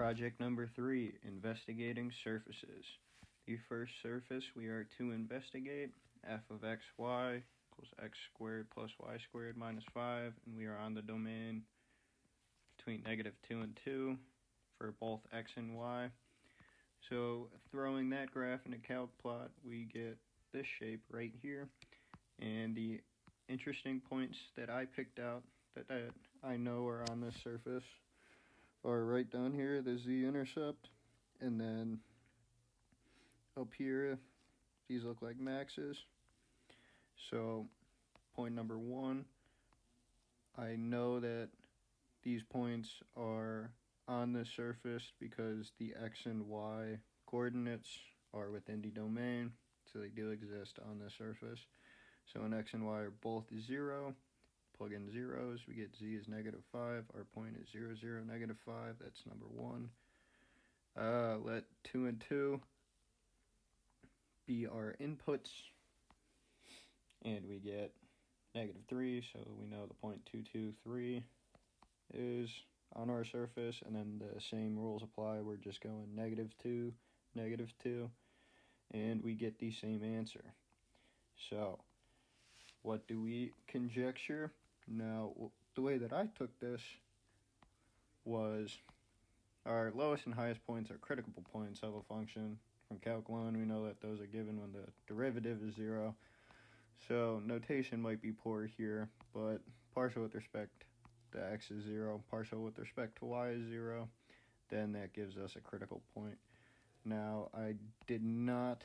Project number 3, investigating surfaces. The first surface we are to investigate, f of xy equals x squared plus y squared minus 5, and we are on the domain between -2 and 2 for both x and y. So throwing that graph in a calc plot, we get this shape right here. And the interesting points that I picked out that I know are on this surface are right down here, the z-intercept, and then up here, these look like maxes. So point number 1, I know that these points are on the surface because the x and y coordinates are within the domain, so they do exist on the surface. So when x and y are both 0, plug in zeros, we get z is -5, our point is 0, 0, -5, that's number 1. Let 2 and 2 be our inputs, and we get -3, so we know the point 2, 2, 3 is on our surface, and then the same rules apply. We're just going -2, -2, and we get the same answer. So what do we conjecture? Now, the way that I took this was our lowest and highest points are critical points of a function. From Calc 1, we know that those are given when the derivative is 0. So notation might be poor here, but partial with respect to x is 0, partial with respect to y is 0, then that gives us a critical point. Now, I did not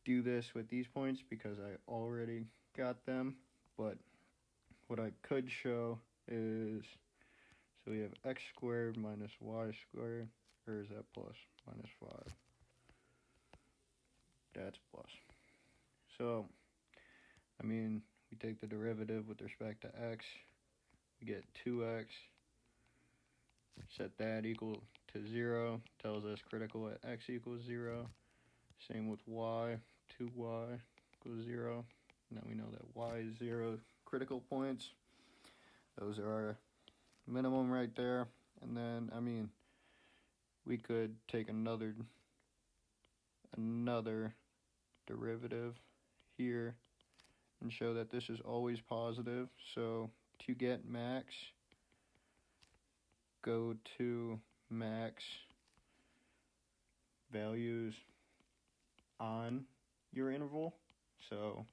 do this with these points because I already got them, but what I could show is, so we have x squared minus y squared, or is that plus? Minus 5. That's plus. So, I mean, we take the derivative with respect to x, we get 2x, set that equal to 0, tells us critical at x equals 0. Same with y, 2y equals 0. Now we know that y is 0, critical points. Those are our minimum right there. And then, I mean, we could take another derivative here and show that this is always positive. So to get max, go to max values on your interval. So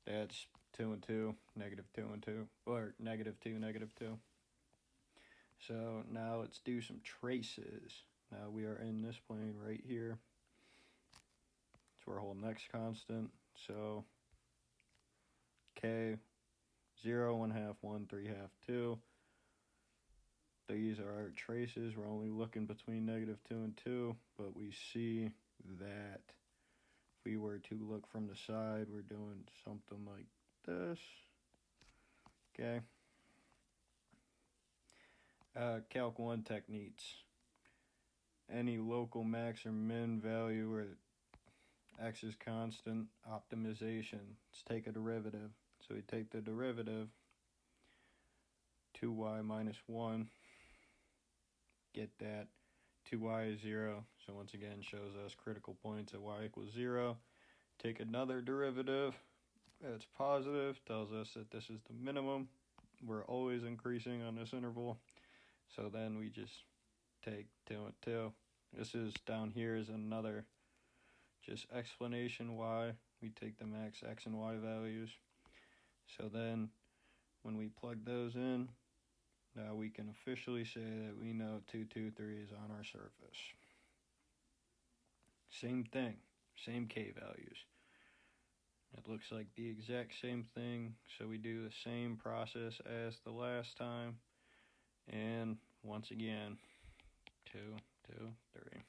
that's 2 and 2, -2 and 2, or -2, -2. So now let's do some traces. Now we are in this plane right here. It's our whole next constant. So k, 0, 1/2, 1, 3/2, 2. These are our traces. We're only looking between -2 and 2, but we see that if we were to look from the side, we're doing something like this. Okay. Calc 1 techniques. Any local max or min value where x is constant, optimization. Let's take a derivative. So we take the derivative, 2y minus 1, get that. 2y is 0, so once again shows us critical points at y equals 0. Take another derivative that's positive, tells us that this is the minimum. We're always increasing on this interval, so then we just take 2 and 2. This is down here is another just explanation why we take the max x and y values. So then when we plug those in, now we can officially say that we know 2, 2, 3 is on our surface. Same thing, same k values. It looks like the exact same thing, so we do the same process as the last time. And once again, 2, 2, 3.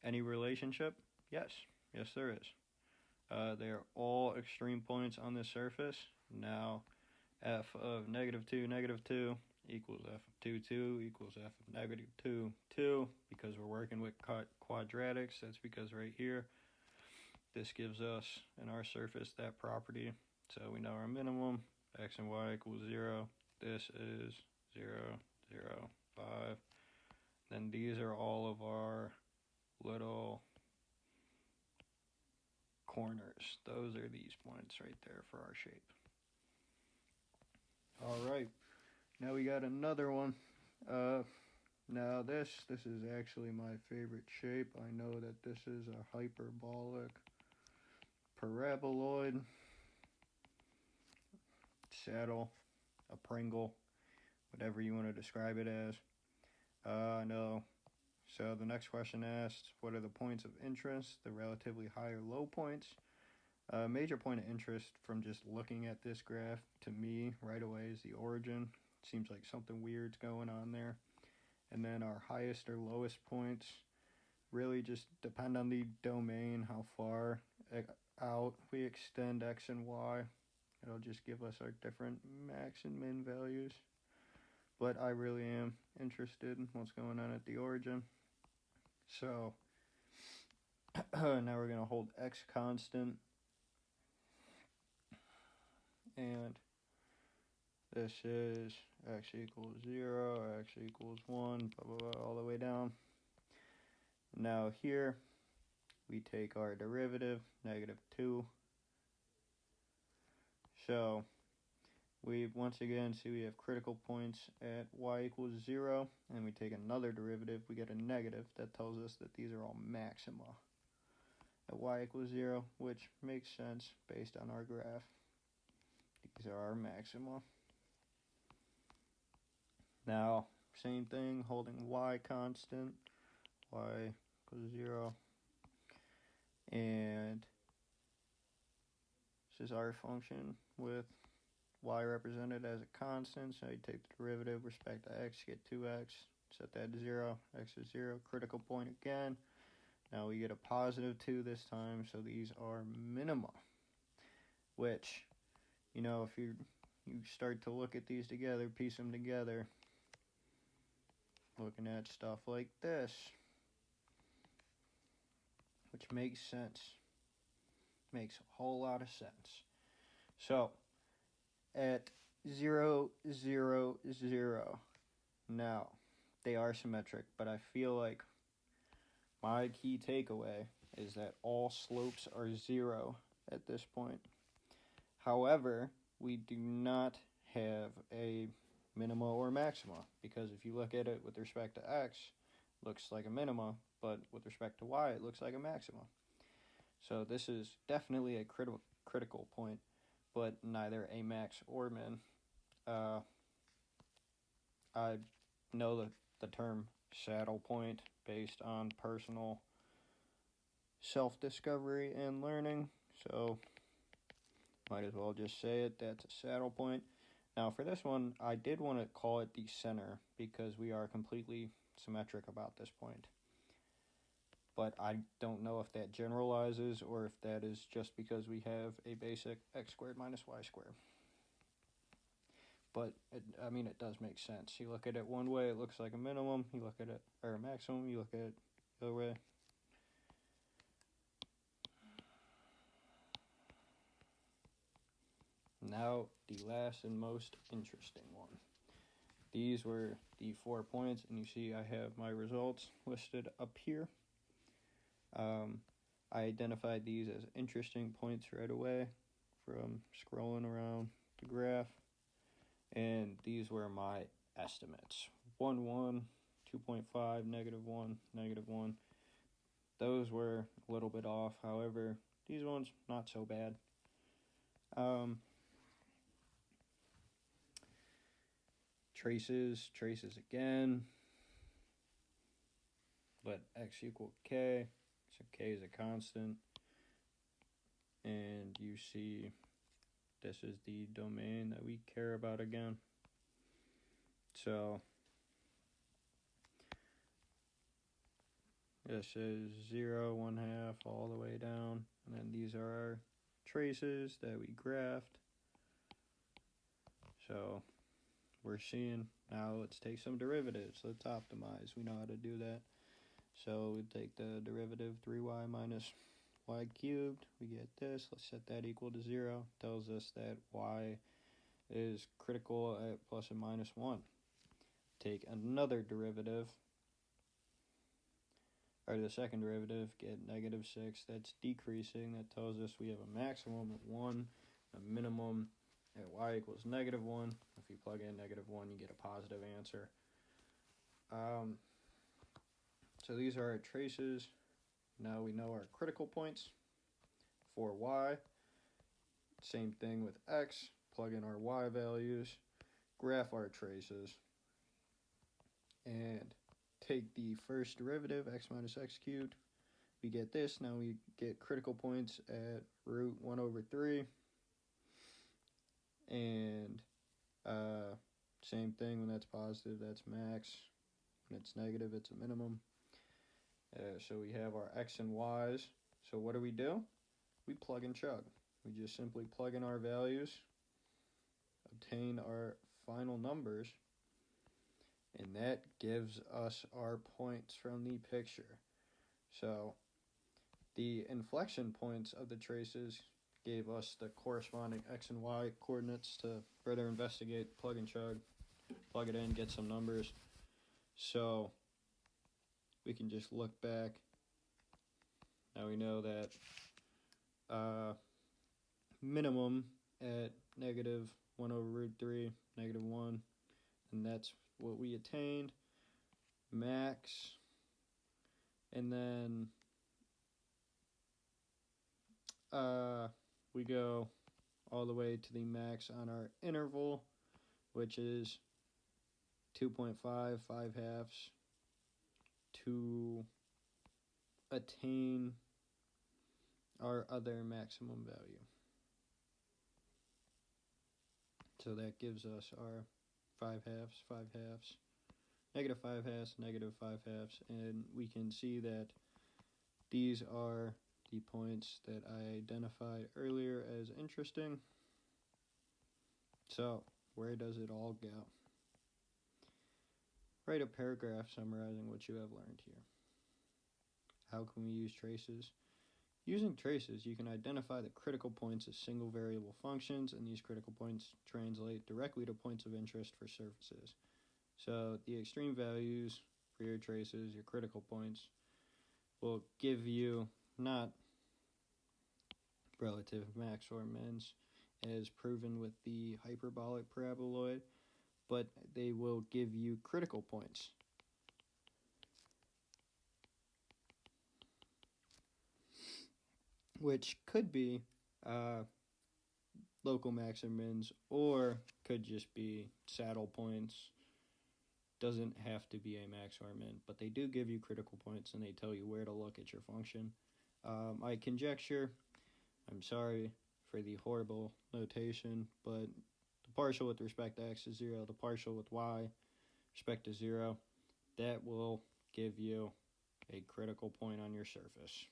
Any relationship? Yes, there is. They are all extreme points on this surface. Now, f of -2, -2 equals f of 2, 2 equals f of -2, 2. Because we're working with quadratics, that's because right here, this gives us in our surface that property. So we know our minimum, x and y equals 0, This is 0, 0, 5. Then these are all of our little corners. Those are these points right there for our shape. All right, now we got another one. Now this is actually my favorite shape. I know that this is a hyperbolic paraboloid saddle, a Pringle, whatever you want to describe it as. No. So the next question asks, what are the points of interest, the relatively high or low points? A major point of interest from just looking at this graph, to me, right away, is the origin. Seems like something weird's going on there. And then our highest or lowest points really just depend on the domain, how far out we extend x and y. It'll just give us our different max and min values. But I really am interested in what's going on at the origin. So now we're going to hold x constant. And this is x equals 0, x equals 1, blah, blah, blah, all the way down. Now here, we take our derivative, -2. So we once again see we have critical points at y equals 0, and we take another derivative, we get a negative. That tells us that these are all maxima at y equals 0, which makes sense based on our graph. These are our maxima. Now, same thing, holding y constant, y equals 0, and this is our function with y represented as a constant, so you take the derivative with respect to x, get 2x, set that to 0, x is 0, critical point again. Now we get a positive 2 this time, so these are minima, which, you know, if you start to look at these together, piece them together, looking at stuff like this, which makes sense. Makes a whole lot of sense. So, at 0, 0, 0, now, they are symmetric, but I feel like my key takeaway is that all slopes are 0 at this point. However, we do not have a minima or maxima, because if you look at it with respect to x, it looks like a minima, but with respect to y, it looks like a maxima. So this is definitely a critical point, but neither a max or min. I know the term saddle point based on personal self-discovery and learning, so might as well just say it, that's a saddle point. Now for this one, I did want to call it the center because we are completely symmetric about this point. But I don't know if that generalizes or if that is just because we have a basic x squared minus y squared. But, it does make sense. You look at it one way, it looks like a minimum. You look at it, or a maximum, you look at it the other way. Now, the last and most interesting one. These were the 4 points, and you see I have my results listed up here. I identified these as interesting points right away from scrolling around the graph, and these were my estimates. 1, 1, 2.5, -1, -1. Those were a little bit off. However, these ones, not so bad. Traces again. Let x equal k. So k is a constant. And you see this is the domain that we care about again. So this is 0, 1/2, all the way down. And then these are our traces that we graphed. So we're seeing, now let's take some derivatives. Let's optimize. We know how to do that. So we take the derivative 3y minus y cubed. We get this. Let's set that equal to 0. Tells us that y is critical at plus and minus 1. Take another derivative, or the second derivative, get negative 6. That's decreasing. That tells us we have a maximum at 1, a minimum at y equals negative 1. If you plug in negative 1, you get a positive answer. So these are our traces. Now we know our critical points for y. Same thing with x. Plug in our y values, graph our traces, and take the first derivative, x minus x cubed. We get this. Now we get critical points at root 1 over 3. And same thing, when that's positive, that's max. When it's negative, it's a minimum. So we have our x and y's. So what do? We plug and chug. We just simply plug in our values, obtain our final numbers, and that gives us our points from the picture. So the inflection points of the traces gave us the corresponding x and y coordinates to further investigate, plug and chug, plug it in, get some numbers. So we can just look back. Now we know that minimum at negative 1 over root 3, negative 1, and that's what we attained. Max, and then we go all the way to the max on our interval, which is 2.5, 5 halves, to attain our other maximum value. So that gives us our 5 halves, negative 5 halves, negative 5 halves, and we can see that these are the points that I identified earlier as interesting. So, where does it all go? Write a paragraph summarizing what you have learned here. How can we use traces? Using traces, you can identify the critical points as single variable functions, and these critical points translate directly to points of interest for surfaces. So the extreme values for your traces, your critical points, will give you not relative max or mins as proven with the hyperbolic paraboloid, but they will give you critical points. Which could be local max and mins, or could just be saddle points. Doesn't have to be a max or a min, but they do give you critical points, and they tell you where to look at your function. I conjecture, I'm sorry for the horrible notation, but the partial with respect to x is 0, the partial with y respect to 0, that will give you a critical point on your surface.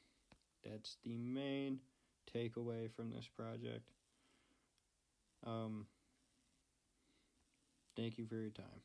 That's the main takeaway from this project. Thank you for your time.